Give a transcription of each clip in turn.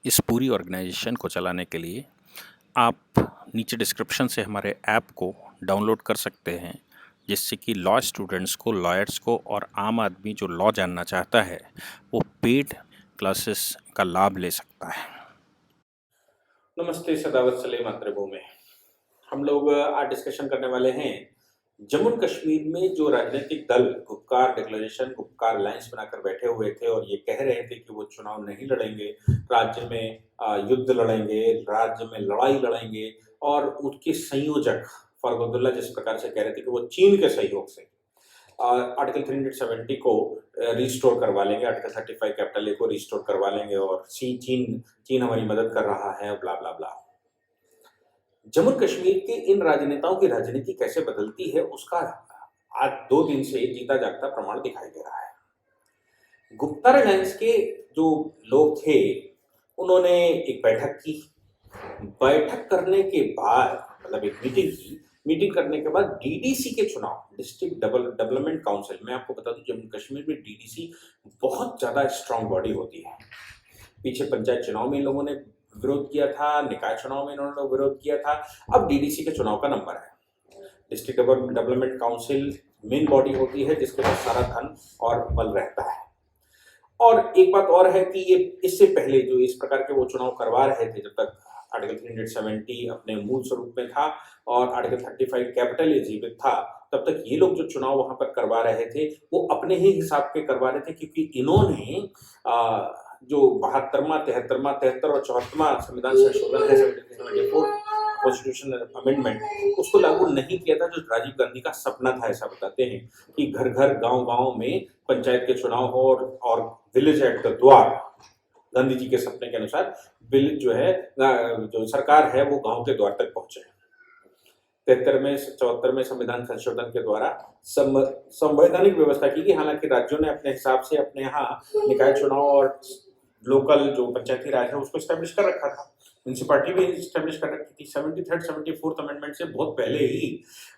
इस पूरी ऑर्गेनाइजेशन को चलाने के लिए आप नीचे डिस्क्रिप्शन से हमारे ऐप को डाउनलोड कर सकते हैं, जिससे कि लॉ स्टूडेंट्स को, लॉयर्स को और आम आदमी जो लॉ जानना चाहता है वो पेड क्लासेस का लाभ ले सकता है। नमस्ते, सदावत सलेम मातृभूमि में हम लोग आज डिस्कशन करने वाले हैं जम्मू कश्मीर में जो राजनीतिक दल गुपकार डिक्लेरेशन, गुपकार अलायंस बनाकर बैठे हुए थे और ये कह रहे थे कि वो चुनाव नहीं लड़ेंगे, राज्य में युद्ध लड़ेंगे, राज्य में लड़ाई लड़ेंगे। और उसके संयोजक फारूक अब्दुल्ला जिस प्रकार से कह रहे थे कि वो चीन के सहयोग से आर्टिकल 370 को रिस्टोर करवा लेंगे, आर्टिकल 35 कैपिटल ए को रिस्टोर करवा लेंगे और चीन चीन हमारी मदद कर रहा है, ब्ला ब्ला ब्ला। जम्मू कश्मीर के इन राजनेताओं की राजनीति कैसे बदलती है उसका आज 2 दिन से जीता जागता प्रमाण दिखाई दे रहा है। गुप्ता अलायंस के जो लोग थे उन्होंने एक बैठक की। बैठक करने के बाद मतलब एक मीटिंग की। मीटिंग करने के बाद डीडीसी के चुनाव, डिस्ट्रिक्ट डेवलपमेंट काउंसिल, मैं आपको बता दूं जम्मू कश्मीर में डीडीसी बहुत ज्यादा स्ट्रांग बॉडी होती है। पीछे पंचायत चुनाव में इन लोगों ने विरोध किया था, निकाय चुनाव में इन्होंने विरोध किया था, अब डीडीसी के चुनाव का नंबर है। District development council main body होती है जिसके पास सारा धन और बल रहता है। और एक बात और है कि ये इससे पहले जो इस प्रकार के वो चुनाव करवा रहे थे, जब तक आर्टिकल 370 अपने मूल स्वरूप में था और आर्टिकल 35 कैपिटल ए जीवित था, तब तक ये लोग जो चुनाव वहां पर करवा रहे थे वो अपने ही हिसाब के करवा रहे थे, क्योंकि इन्होंने जो 72वां, 73वां और 74वां संविधान संशोधन है, 74 कॉन्स्टिट्यूशन अमेंडमेंट, उसको लागू नहीं किया था, जो राजीव गांधी का सपना था। ऐसा बताते हैं कि घर घर गांव गांव में पंचायत के चुनाव हो और विलेज एट द द्वार, गांधी जी के सपने के अनुसार विलेज जो है, जो सरकार है वो गांव के द्वार तक पहुंचे। 74वें संविधान संशोधन के द्वारा संवैधानिक व्यवस्था की गई। हालांकि राज्यों ने अपने हिसाब से अपने यहाँ निकाय चुनाव और लोकल जो पंचायती राज है उसको स्टैब्लिश कर रखा था, म्यूनिसिपैलिटी भी स्टैब्लिश कर रखी थी। 73rd 74th अमेंडमेंट से बहुत पहले ही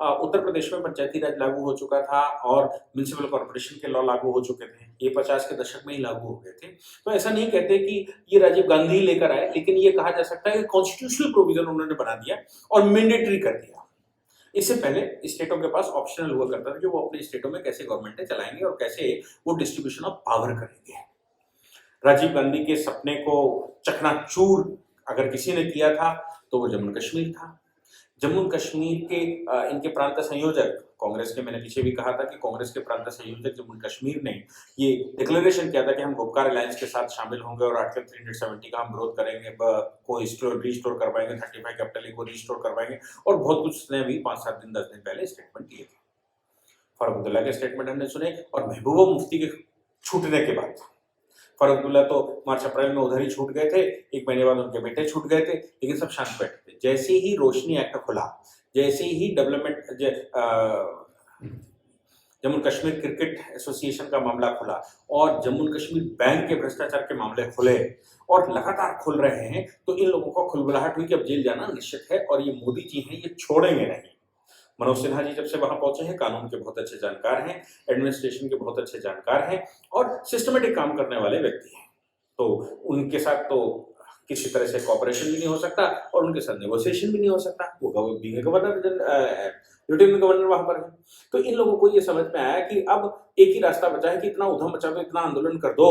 उत्तर प्रदेश में पंचायती राज लागू हो चुका था और म्यूनिसिपल कॉर्पोरेशन के लॉ लागू हो चुके थे। ये 50 के दशक में ही लागू हो गए थे। तो ऐसा नहीं कहते कि ये राजीव गांधी लेकर आए, लेकिन ये कहा जा सकता है कि कॉन्स्टिट्यूशनल प्रोविजन उन्होंने बना दिया और मैंडेटरी कर दिया। इससे पहले स्टेटों के पास ऑप्शनल हुआ करता था कि वो अपने स्टेटों में कैसे गवर्नमेंटें चलाएंगे और कैसे वो डिस्ट्रीब्यूशन ऑफ पावर करेंगे। राजीव गांधी के सपने को चकनाचूर अगर किसी ने किया था तो वो जम्मू कश्मीर था। जम्मू कश्मीर के इनके प्रांत संयोजक कांग्रेस के, मैंने पीछे भी कहा था कि कांग्रेस के प्रांत संयोजक जम्मू कश्मीर ने ये डिक्लेरेशन किया था कि हम गुपकार अलायंस के साथ शामिल होंगे और आर्टिकल 370 का हम विरोध करेंगे, को रिस्टोर करवाएंगे, 35 कैपिटल को रिस्टोर करवाएंगे और बहुत कुछ उसने अभी 5-7 दिन 10 दिन पहले स्टेटमेंट दिए थे। फारूक अब्दुल्ला के स्टेटमेंट हमने सुने और महबूबा मुफ्ती के छूटने के बाद फारूक अब्दुल्ला तो मार्च अप्रैल में उधर ही छूट गए थे, 1 महीने बाद उनके बेटे छूट गए थे, लेकिन सब शांत बैठे थे। जैसे ही रोशनी एक्ट खुला, जैसे ही जम्मू कश्मीर क्रिकेट एसोसिएशन का मामला खुला और जम्मू कश्मीर बैंक के भ्रष्टाचार के मामले खुले और लगातार खुल रहे हैं, तो इन लोगों को खुलबुलाहट हुई कि अब जेल जाना निश्चित है और ये मोदी जी हैं, ये छोड़ेंगे नहीं। मनोज सिन्हा जी जब से वहां पहुंचे हैं, कानून के बहुत अच्छे जानकार हैं, एडमिनिस्ट्रेशन के बहुत अच्छे जानकार हैं और सिस्टमेटिक काम करने वाले व्यक्ति हैं। तो उनके साथ तो किसी तरह से कॉपरेशन भी नहीं हो सकता और उनके साथ नेगोशिएशन भी नहीं हो सकता। वो लेफ्टिनेंट गवर्नर वहां पर है। तो इन लोगों को ये समझ में आया कि अब एक ही रास्ता बचा है कि इतना उधम मचा दो, इतना आंदोलन कर दो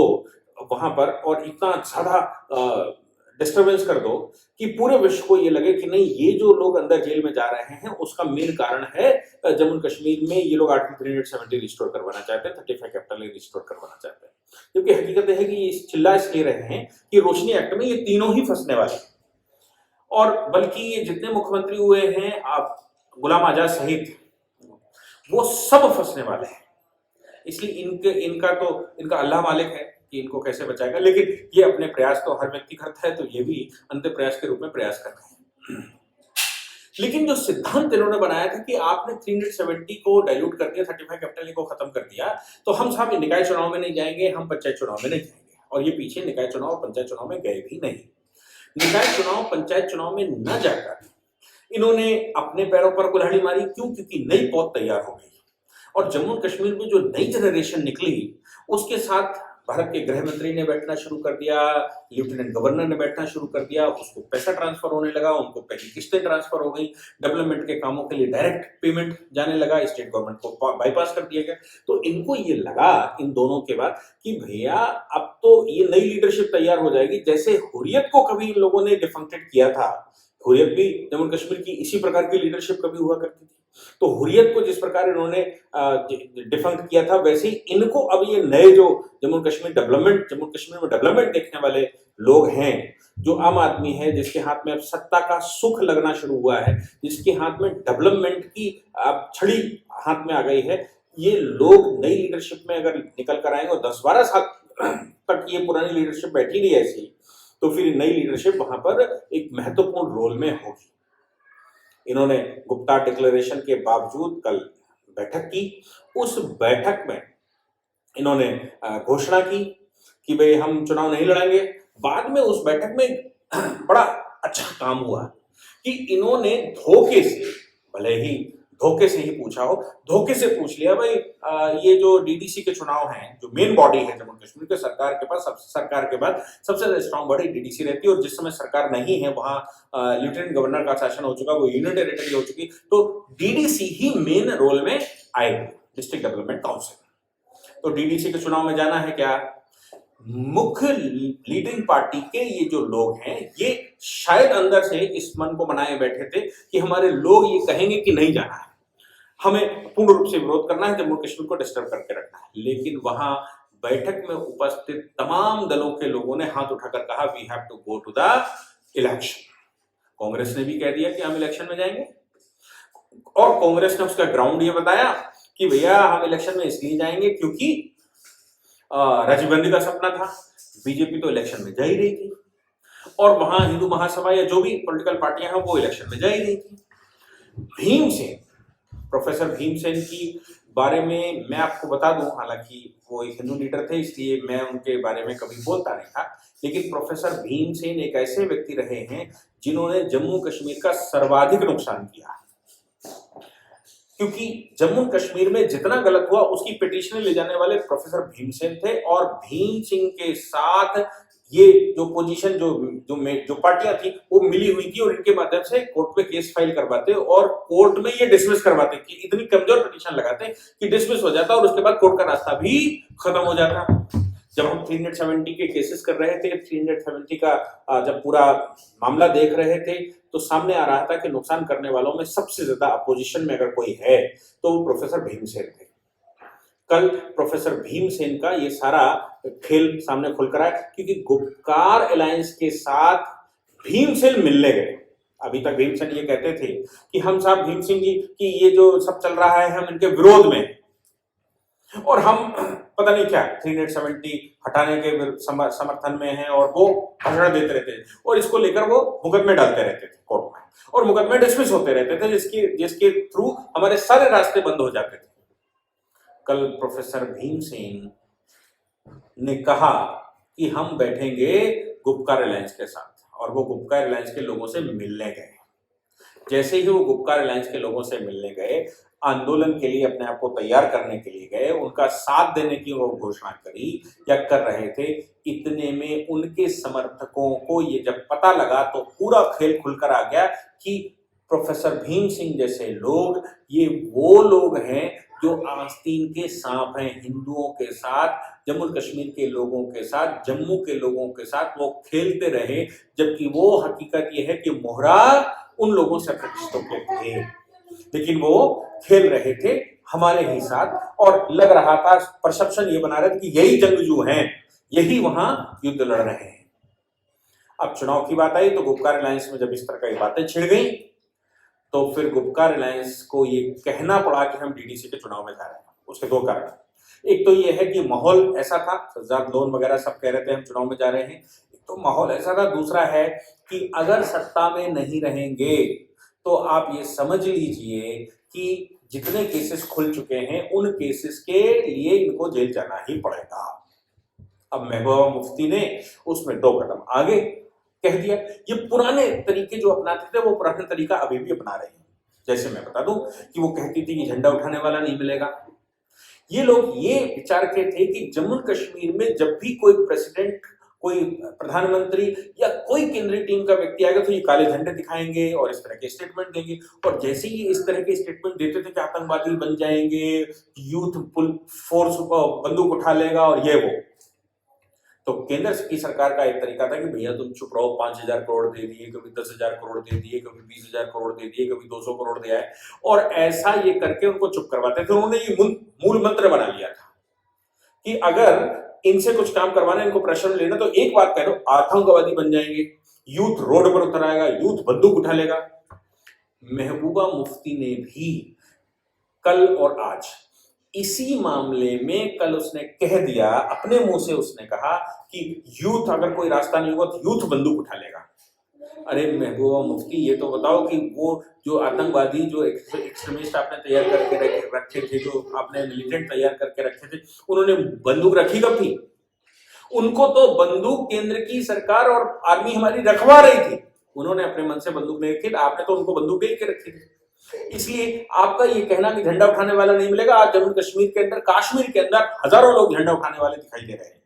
वहां पर और इतना ज्यादा डिस्टर्बेंस कर दो कि पूरे विश्व को ये लगे कि नहीं, ये जो लोग अंदर जेल में जा रहे हैं उसका मेन कारण है जम्मू कश्मीर में ये लोग आर्टिकल 370 रिस्टोर करवाना चाहते हैं, 35 कैपिटल रिस्टोर करवाना चाहते हैं। क्योंकि हकीकत है कि ये चिल्ला इसलिए रहे हैं कि रोशनी एक्ट में ये तीनों ही फंसने वाले हैं और बल्कि ये जितने मुख्यमंत्री हुए हैं, आप गुलाम आजाद सहित, वो सब फंसने वाले हैं। इसलिए इनका अल्लाह मालिक है कि इनको कैसे बचाएगा, लेकिन ये अपने प्रयास तो हर व्यक्ति करता है, तो ये भी अंत प्रयास के रूप में प्रयास कर रहे हैं। लेकिन जो सिद्धांत इन्होंने बनाया था कि आपने 370 को डाइल्यूट कर दिया, 35 कैपिटल को खत्म कर दिया, तो हम साहब निकाय चुनाव में नहीं जाएंगे, हम पंचायत चुनाव में नहीं जाएंगे। और ये पीछे निकाय चुनाव और पंचायत चुनाव में गए भी नहीं। निकाय चुनाव, पंचायत चुनाव में न जाकर इन्होंने अपने पैरों पर कुल्हाड़ी मारी। क्यों? क्योंकि नई पौध तैयार हो गई और जम्मू कश्मीर में जो नई जनरेशन निकली उसके साथ भारत के गृह मंत्री ने बैठना शुरू कर दिया, लेफ्टिनेंट गवर्नर ने बैठना शुरू कर दिया, उसको पैसा ट्रांसफर होने लगा, उनको पहली किस्तें ट्रांसफर हो गई, डेवलपमेंट के कामों के लिए डायरेक्ट पेमेंट जाने लगा, स्टेट गवर्नमेंट को बाईपास कर दिया गया। तो इनको ये लगा इन दोनों के बाद कि भैया अब तो ये नई लीडरशिप तैयार हो जाएगी, जैसे हुर्रियत को कभी इन लोगों ने डिफंक्टेड किया था। हुर्रियत भी जम्मू कश्मीर की इसी प्रकार की लीडरशिप कभी हुआ करती थी। तो हुर्रियत को जिस प्रकार इन्होंने डिफंक्ट किया था, वैसे ही इनको अब ये नए जो जम्मू कश्मीर में डेवलपमेंट देखने वाले लोग हैं, जो आम आदमी है, जिसके हाथ में अब सत्ता का सुख लगना शुरू हुआ है, जिसके हाथ में डेवलपमेंट की अब छड़ी हाथ में आ गई है, ये लोग नई लीडरशिप में अगर निकल कर आएंगे और 10-12 साल तक ये पुरानी लीडरशिप बैठी रही ऐसी, तो फिर नई लीडरशिप वहां पर एक महत्वपूर्ण रोल में होगी। इन्होंने गुप्ता डिक्लेरेशन के बावजूद कल बैठक की। उस बैठक में इन्होंने घोषणा की कि भाई हम चुनाव नहीं लड़ेंगे। बाद में उस बैठक में बड़ा अच्छा काम हुआ कि इन्होंने धोखे से, भले ही धोखे से ही पूछा हो, धोखे से पूछ लिया भाई ये जो डीडीसी के चुनाव हैं, जो मेन बॉडी है जम्मू कश्मीर के सरकार के पास, सरकार के बाद सबसे ज्यादा स्ट्रांग बॉडी डीडीसी रहती है, और जिस समय सरकार नहीं है वहां लेफ्टिनेंट गवर्नर का शासन हो चुका, वो यूनियन टेरिटरी हो चुकी, तो डीडीसी ही मेन रोल में आएगी, डिस्ट्रिक्ट डेवलपमेंट काउंसिल। तो डीडीसी के चुनाव में जाना है क्या, मुख्य लीडिंग पार्टी के ये जो लोग हैं, ये शायद अंदर से इस मन को बनाए बैठे थे कि हमारे लोग ये कहेंगे कि नहीं जाना है, हमें पूर्ण रूप से विरोध करना है, जम्मू कश्मीर को डिस्टर्ब करके रखना है। लेकिन वहां बैठक में उपस्थित तमाम दलों के लोगों ने हाथ उठाकर कहा we have to go to the election. Congress ने भी कह दिया कि हम इलेक्शन में जाएंगे, और कांग्रेस ने उसका ग्राउंड ये बताया कि भैया हम इलेक्शन में इसलिए जाएंगे क्योंकि राजीव गांधी का सपना था, बीजेपी तो इलेक्शन में जा ही रही थी, और वहां हिंदू महासभा या जो भी पॉलिटिकल पार्टियां हैं वो इलेक्शन में जा ही रही थी। भीमसेन, प्रोफेसर भीमसेन की बारे में मैं आपको बता दूं, हालांकि वो एक हिंदू लीडर थे इसलिए मैं उनके बारे में कभी बोलता नहीं था, लेकिन प्रोफेसर भीमसेन एक ऐसे व्यक्ति रहे हैं जिन्होंने जम्मू कश्मीर का सर्वाधिक नुकसान किया, क्योंकि जम्मू कश्मीर में जितना गलत हुआ उसकी पिटीशन ले जाने वाले प्रोफेसर भीमसेन थे, और भीम सिंह के साथ ये जो पोजीशन जो पार्टियां थी वो मिली हुई थी, और इनके माध्यम से कोर्ट में केस फाइल करवाते और कोर्ट में ये डिसमिस करवाते, कि इतनी कमजोर पिटीशन लगाते कि डिसमिस हो जाता और उसके बाद कोर्ट का रास्ता भी खत्म हो जाता। जब हम 370 के केसेस कर रहे थे, 370 का जब पूरा मामला देख रहे थे, तो सामने आ रहा था कि नुकसान करने वालों में सबसे ज्यादा अपोजिशन में अगर कोई है तो वो प्रोफेसर भीमसेन थे। कल प्रोफेसर भीमसेन का ये सारा खेल सामने खुल कर आया, क्योंकि गुपकार अलायंस के साथ भीमसेन मिलने गए। अभी तक भीमसेन ये कहते थे कि हम साहब भीम सिंह जी की ये जो सब चल रहा है हम इनके विरोध में, और हम पता नहीं क्या 370 हटाने के समर्थन में हैं, और वो भाषण देते रहते थे, और इसको लेकर वो मुकदमे डालते रहते थे कोर्ट में, और मुकदमे डिसमिस होते रहते थे, जिसके थ्रू हमारे सारे रास्ते बंद हो जाते थे। कल प्रोफेसर भीमसेन ने कहा कि हम बैठेंगे गुपकार अलायंस के साथ, और वो गुपकार अलायंस के लोगों से मिलने गए। जैसे ही वो गुपकार अलायंस के लोगों से मिलने गए, आंदोलन के लिए अपने आप को तैयार करने के लिए गए, उनका साथ देने की वो घोषणा करी या कर रहे थे, इतने में उनके समर्थकों को ये जब पता लगा तो पूरा खेल खुलकर आ गया कि प्रोफेसर भीम सिंह जैसे लोग ये वो लोग हैं जो आस्तीन के सांप हैं, हिंदुओं के साथ, जम्मू कश्मीर के लोगों के साथ, जम्मू के लोगों के साथ वो खेलते रहे, जबकि वो हकीकत ये है कि मोहरा उन लोगों से प्रतिष्ठित थे, लेकिन वो खेल रहे थे हमारे ही साथ, और लग रहा था, परसेप्शन ये बना रहे थे कि यही जंगजू हैं, यही वहां युद्ध लड़ रहे हैं। अब चुनाव की बात आई तो गुपकार अलायंस में जब इस तरह की बातें छिड़ गई, तो फिर गुपकार अलायंस को ये कहना पड़ा कि हम डीडीसी के चुनाव में जा रहे हैं। उसके दो कारण, एक तो ये है कि माहौल ऐसा था, सज्जाद लोन वगैरह सब कह रहे थे हम चुनाव में जा रहे हैं, तो माहौल ऐसा था। दूसरा है कि अगर सत्ता में नहीं रहेंगे तो आप ये समझ लीजिए कि जितने केसेस खुल चुके हैं उन केसेस के लिए इनको जेल जाना ही पड़ेगा। अब महबूबा मुफ्ती ने उसमें 2 कदम आगे कह दिया। ये पुराने तरीके जो अपनाते थे वो पुराना तरीका अभी भी अपना रहे हैं। जैसे मैं बता दूं कि वो कहती थी कि झंडा उठाने वाला नहीं मिलेगा, ये लोग ये विचार के थे कि जम्मू कश्मीर में जब भी कोई प्रेसिडेंट, कोई प्रधानमंत्री या कोई केंद्रीय टीम का व्यक्ति आएगा तो ये काले झंडे दिखाएंगे और इस तरह के स्टेटमेंट देंगे। और जैसे ही इस तरह के स्टेटमेंट देते थे कि आतंकवादी बन जाएंगे, यूथ पुल फोर्स बंदूक उठा लेगा और ये वो, तो केंद्र की सरकार का एक तरीका था कि भैया तुम चुप रहो, 5,000 करोड़ दे दिए, कभी 10,000 करोड़ दे दिए, कभी 20,000 करोड़ दे दिए, कभी 200 करोड़ दिया है, और ऐसा ये करके उनको चुप करवाते थे। उन्होंने ये मूल मंत्र बना लिया था कि अगर इनसे कुछ काम करवाना, इनको प्रेशर लेना, तो एक बात कह दो, आतंकवादी बन जाएंगे, यूथ रोड पर उतर आएगा, यूथ बंदूक उठा लेगा। महबूबा मुफ्ती ने भी कल और आज इसी मामले में कल उसने कह दिया, अपने मुंह से उसने कहा कि यूथ अगर कोई रास्ता नहीं होगा तो यूथ बंदूक उठा लेगा। अरे महबूबा मुफ्ती, ये तो बताओ कि वो जो आतंकवादी, जो एक्सट्रीमिस्ट आपने तैयार करके रखे थे, जो आपने मिलिटेंट तैयार करके रखे थे, उन्होंने बंदूक रखी कब थी? उनको तो बंदूक केंद्र की सरकार और आर्मी हमारी रखवा रही थी, उन्होंने अपने मन से बंदूक नहीं रखी, आपने तो उनको बंदूक दे के रखी थी। इसलिए आपका ये कहना कि झंडा उठाने वाला नहीं मिलेगा, आज जम्मू कश्मीर के अंदर, काश्मीर के अंदर हजारों लोग झंडा उठाने वाले दिखाई दे रहे हैं।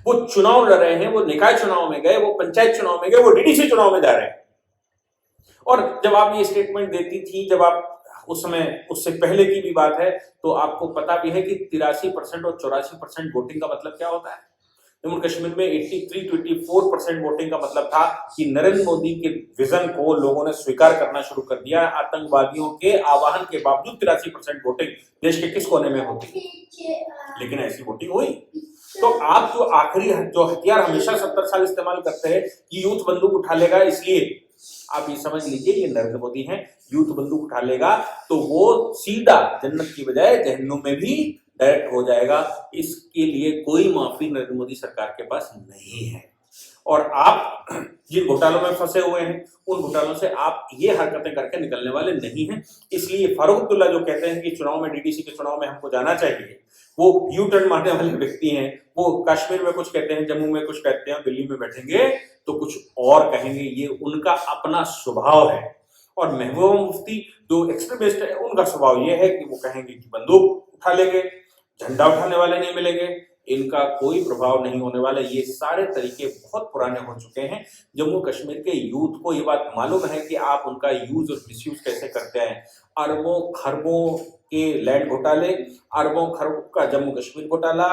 वो चुनाव लड़ रहे हैं, वो निकाय चुनाव में गए, वो पंचायत चुनाव में गए, वो डीडीसी चुनाव में जा रहे हैं। और जब आप ये स्टेटमेंट देती थी, जब आप उस समय, उससे पहले की भी बात है, तो आपको पता भी है कि 83% और 84% वोटिंग का मतलब क्या होता है। जम्मू कश्मीर में 83-24% वोटिंग का मतलब था कि नरेंद्र मोदी के विजन को लोगों ने स्वीकार करना शुरू कर दिया। आतंकवादियों के आह्वान के बावजूद 83% वोटिंग देश के किस कोने में होती, लेकिन ऐसी वोटिंग हुई। तो आप जो आखिरी जो हथियार हमेशा 70 साल इस्तेमाल करते हैं कि यूथ बंदूक उठा लेगा, इसलिए आप ये समझ लीजिए ये नरेंद्र मोदी हैं। यूथ बंदूक उठा लेगा तो वो सीधा जन्नत की बजाय जहन्नुम में भी डायरेक्ट हो जाएगा। इसके लिए कोई माफी नरेंद्र मोदी सरकार के पास नहीं है। और आप जिन घोटालों में फंसे हुए हैं, उन घोटालों से आप ये हरकतें करके निकलने वाले नहीं हैं। इसलिए फारूक अब्दुल्ला जो कहते हैं कि चुनाव में, डीडीसी के चुनाव में हमको जाना चाहिए, वो यू टर्न मारने वाले व्यक्ति हैं। वो कश्मीर में कुछ कहते हैं, जम्मू में कुछ कहते हैं, दिल्ली में बैठेंगे तो कुछ और कहेंगे। ये उनका अपना स्वभाव है। और महबूबा मुफ्ती जो एक्सट्रीमिस्ट है, उनका स्वभाव ये है कि वो कहेंगे कि बंदूक उठा लेंगे, झंडा उठाने वाले नहीं मिलेंगे, इनका कोई प्रभाव नहीं होने वाला। ये सारे तरीके बहुत पुराने हो चुके हैं। जम्मू कश्मीर के यूथ को ये बात मालूम है कि आप उनका यूज और मिसयूज कैसे करते हैं। अरबों खरबों के लैंड घोटाले, अरबों खरबों का जम्मू कश्मीर घोटाला,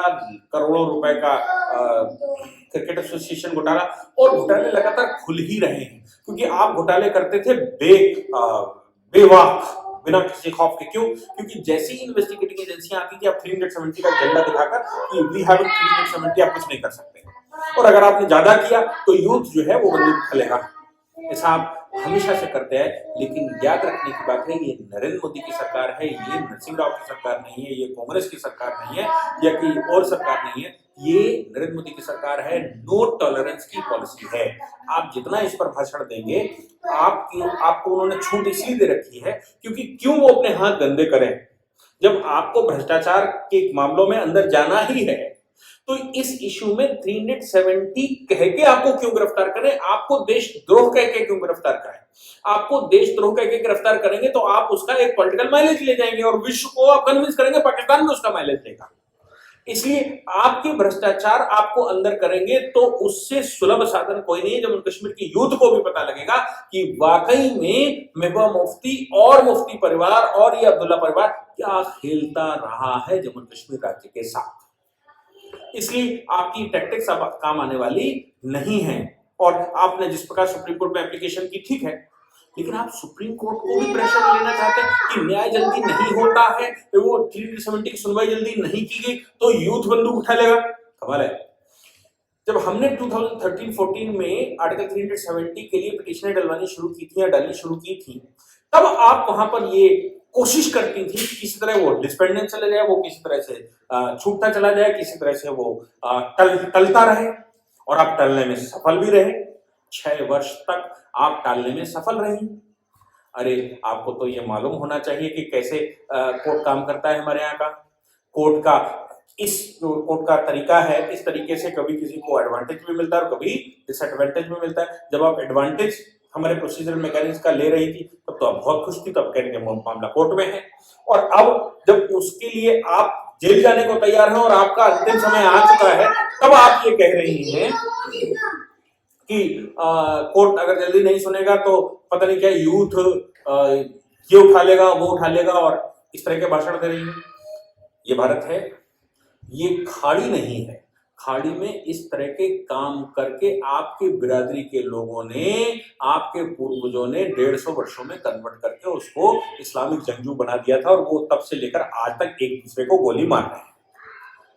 करोड़ों रुपए का क्रिकेट एसोसिएशन घोटाला, और घोटाले लगातार खुल ही रहे हैं। क्योंकि आप घोटाले करते थे बेवाक, बिना किसी खौफ के। क्यों? क्योंकि जैसी इन्वेस्टिगेटिंग एजेंसियां आती थी, आप 370 का झंडा दिखाकर कि वी हैव 370, आप कुछ नहीं कर सकते। और अगर आपने ज्यादा किया तो यूथ जो है वो बंदूक उठा लेगा। ऐसा आप हमेशा से करते हैं। लेकिन याद रखने की बात है, ये नरेंद्र मोदी की सरकार है, ये नरसिंह राव की सरकार नहीं है, ये कांग्रेस की सरकार नहीं है, या कोई और सरकार नहीं है। ये नरेंद्र मोदी की सरकार है। नो टॉलरेंस की पॉलिसी है। आप जितना इस पर भाषण देंगे, आपको उन्होंने छूट इसलिए दे रखी है क्योंकि क्यों वो अपने हाथ गंदे करें। जब आपको भ्रष्टाचार के मामलों में अंदर जाना ही है, तो इस इशू में 370 कह के आपको क्यों गिरफ्तार करें? आपको देशद्रोह कह के क्यों गिरफ्तार करें? आपको देशद्रोह कह के गिरफ्तार करेंगे तो आप उसका एक पॉलिटिकल माइलेज ले जाएंगे और विश्व को आप कन्विंस करेंगे पाकिस्तान में उसका माइलेज देगा। इसलिए आपके भ्रष्टाचार आपको अंदर करेंगे तो उससे सुलभ साधन कोई नहीं है। जम्मू कश्मीर की यूथ को भी पता लगेगा कि वाकई में महबूबा मुफ्ती और मुफ्ती परिवार और ये अब्दुल्ला परिवार क्या खेलता रहा है जम्मू कश्मीर राज्य के साथ। इसलिए आपकी टैक्टिक्स अब काम आने वाली नहीं है। और आपने जिस प्रकार सुप्रीम कोर्ट में एप्लीकेशन की, ठीक है, लेकिन आप सुप्रीम कोर्ट को भी प्रेशर लेना चाहते हैं कि न्याय जल्दी नहीं होता है, वो 370 की सुनवाई जल्दी नहीं की गई तो यूथ बंदूक उठा लेगा। कमाल है। जब हमने 2013-14 में आर्टिकल 370 के लिए पिटीशनें डालनी शुरू की थी, तब आप वहां पर ये कोशिश करती थी कि किसी तरह वो डिस्पेंडेंस चले जाए, वो किसी तरह से छूटता चला जाए, किसी तरह से वो टलता रहे, और आप टलने में सफल भी रहे। 6 वर्ष तक आप टालने में सफल रही। अरे आपको तो ये मालूम होना चाहिए कि कैसे कोर्ट काम करता है हमारे यहाँ का। कोर्ट का तरीका है, इस तरीके से कभी किसी को एडवांटेज भी मिलता है और कभी डिसएडवांटेज भी मिलता है। जब आप एडवांटेज हमारे प्रोसीजर मैकेनिज्म का ले रही थी तब तो आप बहुत खुश थी, तब कह रहे मामला कोर्ट में है। और अब जब उसके लिए आप जेल जाने को तैयार हैं और आपका अंतिम समय आ चुका है, तब आप ये कह रही हैं कि कोर्ट अगर जल्दी नहीं सुनेगा तो पता नहीं क्या यूथ ये उठा लेगा, वो उठा लेगा, और इस तरह के भाषण दे रही है। ये भारत है, ये खाड़ी नहीं है। खाड़ी में इस तरह के काम करके आपके बिरादरी के लोगों ने, आपके पूर्वजों ने 150 वर्षों में कन्वर्ट करके उसको इस्लामिक जंगजू बना दिया था, और वो तब से लेकर आज तक एक दूसरे को गोली मार रहे हैं।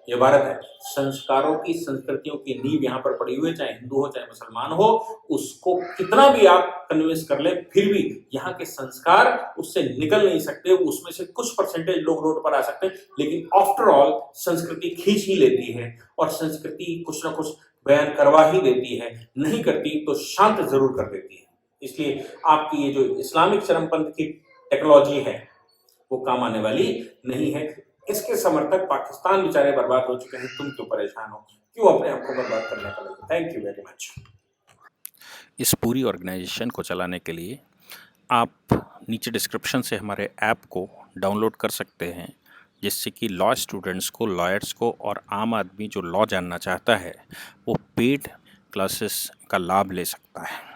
ये भारत है। संस्कारों की, संस्कृतियों की नींव यहाँ पर पड़ी हुई है, चाहे हिंदू हो चाहे मुसलमान हो, उसको कितना भी आप कन्विंस कर ले, फिर भी यहाँ के संस्कार उससे निकल नहीं सकते। उसमें से कुछ परसेंटेज लोग रोड पर आ सकते हैं, लेकिन आफ्टर ऑल संस्कृति खींच ही लेती है, और संस्कृति कुछ ना कुछ बयान करवा ही देती है। नहीं करती तो शांत जरूर कर देती है। इसलिए आपकी ये जो इस्लामिक चरमपंथ की टेक्नोलॉजी है वो काम आने वाली नहीं है। इसके समर्थक पाकिस्तान बेचारे बर्बाद हो चुके हैं, तुम क्यों परेशान हो, क्यों अपने आप को बर्बाद करने का लगे। Thank you very much. इस पूरी ऑर्गेनाइजेशन को चलाने के लिए आप नीचे डिस्क्रिप्शन से हमारे ऐप को डाउनलोड कर सकते हैं, जिससे कि लॉ स्टूडेंट्स को, लॉयर्स को और आम आदमी जो लॉ जानना चाहता है वो पेड क्लासेस का लाभ ले सकता है।